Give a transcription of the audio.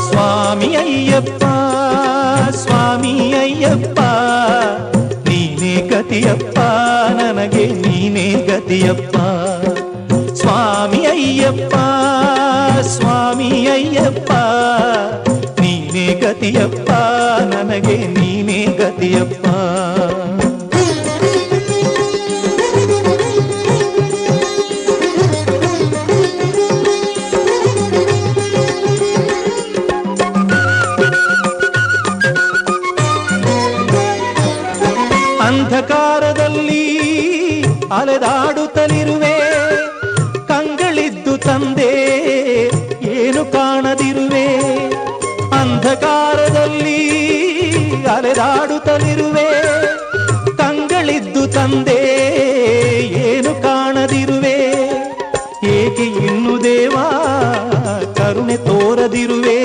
ಸ್ವಾಮಿ ಅಯ್ಯಪ್ಪ ಸ್ವಾಮಿ ಅಯ್ಯಪ್ಪ ನೀನೇ ಗತಿಯಪ್ಪ ನನಗೆ ನೀನೇ ಗತಿಯಪ್ಪ ಸ್ವಾಮಿ ಅಯ್ಯಪ್ಪ ಸ್ವಾಮಿ ಅಯ್ಯಪ್ಪ ನೀನೇ ಗತಿಯಪ್ಪ ನನಗೆ ನೀನೇ ಗತಿಯಪ್ಪ ಅಂಧಕಾರದಲ್ಲಿ ಅಲೆದಾಡುತ್ತಲಿರುವೆ ಕಂಗಳಿದ್ದು ತಂದೆ ಏನು ಕಾಣದಿರುವೆ ಅಂಧಕಾರದಲ್ಲಿ ಅಲೆದಾಡುತ್ತಲಿರುವೆ ಕಂಗಳಿದ್ದು ತಂದೆ ಏನು ಕಾಣದಿರುವೆ ಏಕೆ ಇನ್ನು ದೇವಾ ಕರುಣೆ ತೋರದಿರುವೆ